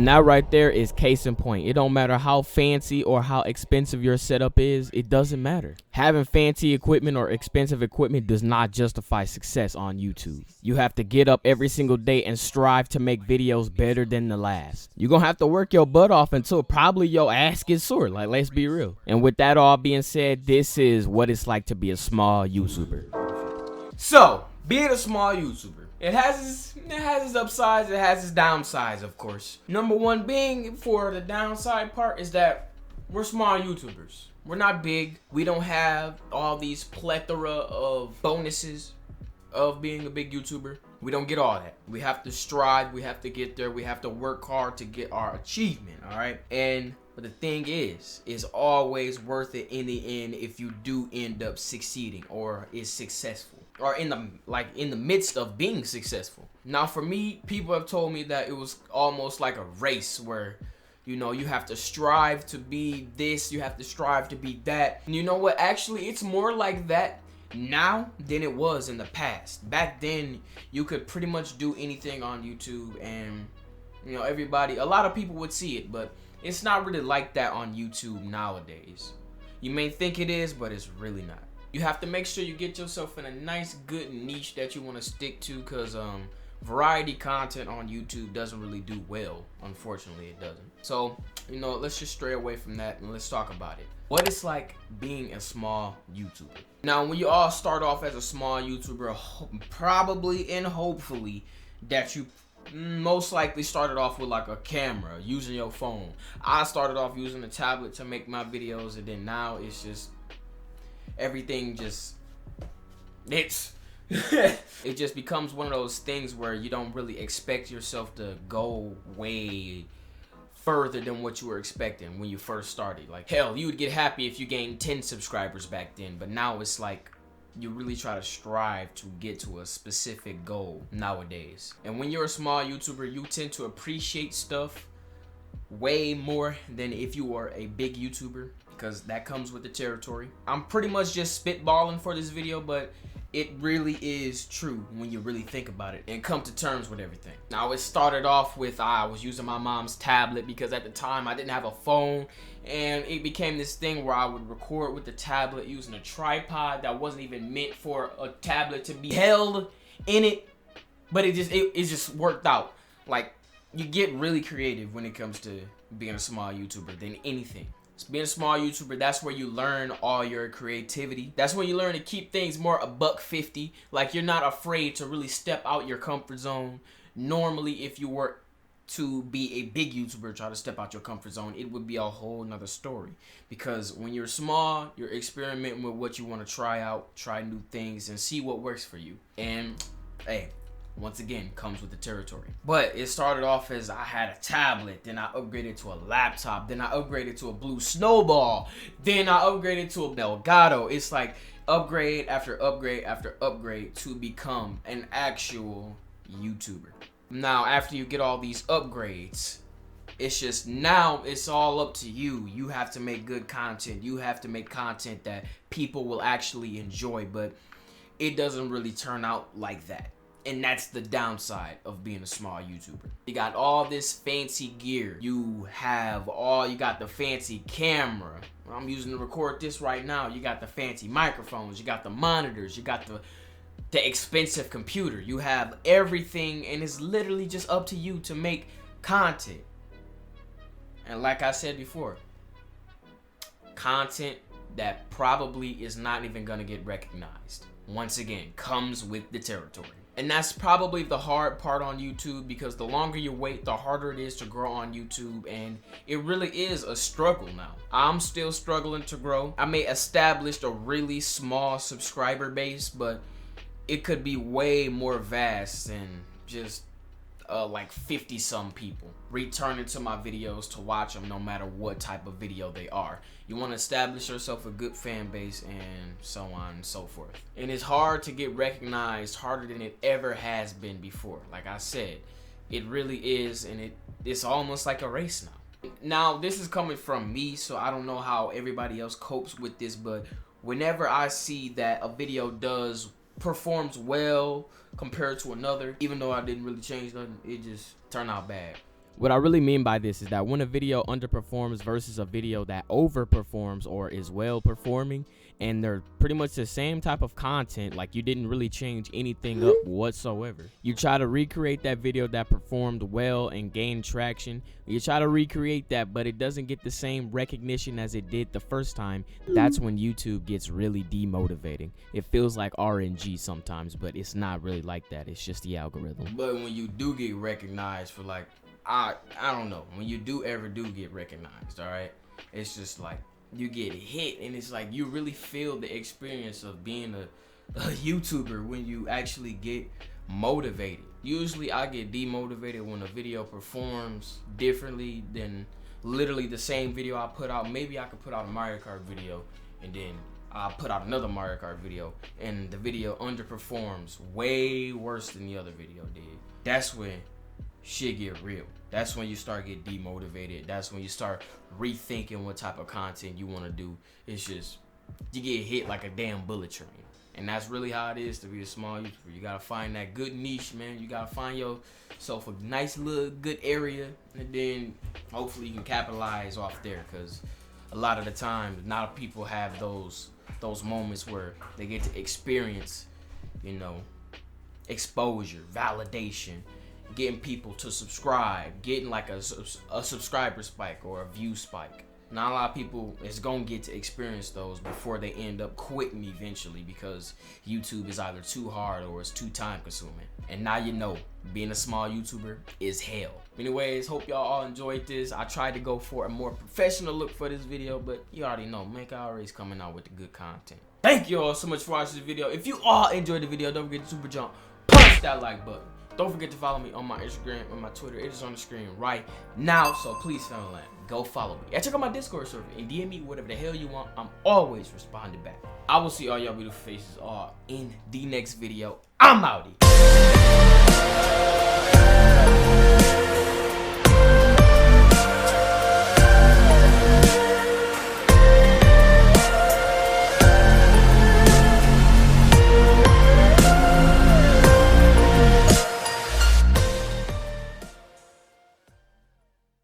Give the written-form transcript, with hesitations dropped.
And that right there is case in point. It don't matter how fancy or how expensive your setup is. It doesn't matter. Having fancy equipment or expensive equipment does not justify success on YouTube. You have to get up every single day and strive to make videos better than the last. You're going to have to work your butt off until probably your ass gets sore. Like, let's be real. And with that all being said, this is what it's like to be a small YouTuber. So, being a small YouTuber. It has its upsides, it has its downsides, of course. Number one being, for the downside part, is that we're small YouTubers. We're not big. We don't have all these plethora of bonuses of being a big YouTuber. We don't get all that. We have to strive, we have to get there, we have to work hard to get our achievement, all right? But the thing is, it's always worth it in the end if you do end up succeeding or is successful. Or in the midst of being successful. Now for me, people have told me that it was almost like a race where, you know, you have to strive to be this, you have to strive to be that. And you know what? Actually, it's more like that now than it was in the past. Back then, you could pretty much do anything on YouTube and, you know, a lot of people would see it, but it's not really like that on YouTube nowadays. You may think it is, but it's really not. You have to make sure you get yourself in a nice, good niche that you want to stick to, because variety content on YouTube doesn't really do well. Unfortunately, it doesn't. So, you know, let's just stray away from that and let's talk about it. What it's like being a small YouTuber. Now, when you all start off as a small YouTuber, probably and hopefully that you most likely started off with like a camera, using your phone. I started off using a tablet to make my videos, and then now it's just everything it just becomes one of those things where you don't really expect yourself to go way further than what you were expecting when you first started. Like, hell, you would get happy if you gained 10 subscribers back then, but now it's like you really try to strive to get to a specific goal nowadays. And when you're a small YouTuber, you tend to appreciate stuff way more than if you were a big YouTuber, because that comes with the territory. I'm pretty much just spitballing for this video, but it really is true when you really think about it and come to terms with everything. Now, it started off with I was using my mom's tablet because at the time I didn't have a phone, and it became this thing where I would record with the tablet using a tripod that wasn't even meant for a tablet to be held in it, but it just worked out. Like, you get really creative when it comes to being a small YouTuber than anything. Being a small YouTuber, that's where you learn all your creativity. That's when you learn to keep things more $150. Like, you're not afraid to really step out your comfort zone. Normally, if you were to be a big YouTuber, try to step out your comfort zone, it would be a whole nother story. Because when you're small, you're experimenting with what you want to try out, try new things, and see what works for you. And, hey, once again, comes with the territory. But it started off as I had a tablet, then I upgraded to a laptop, then I upgraded to a blue snowball, then I upgraded to a Elgato. It's like upgrade after upgrade after upgrade to become an actual YouTuber. Now, after you get all these upgrades, it's just now it's all up to you. You have to make good content. You have to make content that people will actually enjoy, but it doesn't really turn out like that. And that's the downside of being a small YouTuber. You got all this fancy gear. You got the fancy camera. I'm using to record this right now. You got the fancy microphones. You got the monitors. You got the expensive computer. You have everything, and it's literally just up to you to make content. And like I said before, content that probably is not even gonna get recognized. Once again, comes with the territory. And that's probably the hard part on YouTube, because the longer you wait, the harder it is to grow on YouTube, and it really is a struggle now. I'm still struggling to grow. I may establish a really small subscriber base, but it could be way more vast than just like 50 some people returning to my videos to watch them, no matter what type of video they are. You want to establish yourself a good fan base, and so on and so forth. And it's hard to get recognized, harder than it ever has been before. Like I said, it really is, and it's almost like a race now. Now, this is coming from me, so I don't know how everybody else copes with this, but whenever I see that a video performs well compared to another, even though I didn't really change nothing, it just turned out bad. What I really mean by this is that when a video underperforms versus a video that overperforms or is well performing, and they're pretty much the same type of content, like you didn't really change anything up whatsoever. You try to recreate that video that performed well and gained traction. You try to recreate that, but it doesn't get the same recognition as it did the first time. That's when YouTube gets really demotivating. It feels like RNG sometimes, but it's not really like that. It's just the algorithm. But when you do get recognized for like, I don't know, when you do get recognized, all right, it's just like you get hit, and it's like you really feel the experience of being a YouTuber when you actually get motivated. Usually I get demotivated when a video performs differently than literally the same video I put out. Maybe I could put out a Mario Kart video, and then I put out another Mario Kart video, and the video underperforms way worse than the other video did. That's when shit get real. That's when you start getting demotivated. That's when you start rethinking what type of content you want to do. It's just, you get hit like a damn bullet train. And that's really how it is to be a small YouTuber. You gotta find that good niche, man. You gotta find yourself a nice little good area, and then hopefully you can capitalize off there, because a lot of the time, not a lot of people have those moments where they get to experience, you know, exposure, validation, getting people to subscribe, getting like a subscriber spike or a view spike. Not a lot of people is gonna get to experience those before they end up quitting eventually, because YouTube is either too hard or it's too time consuming. And now you know, being a small YouTuber is hell. Anyways, hope y'all all enjoyed this. I tried to go for a more professional look for this video, but you already know, Make always coming out with the good content. Thank you all so much for watching this video. If you all enjoyed the video, don't forget to super jump, punch that like button. Don't forget to follow me on my Instagram and my Twitter. It is on the screen right now, so please, family, go follow me. And check out my Discord server and DM me whatever the hell you want. I'm always responding back. I will see all y'all beautiful faces all in the next video. I'm outie.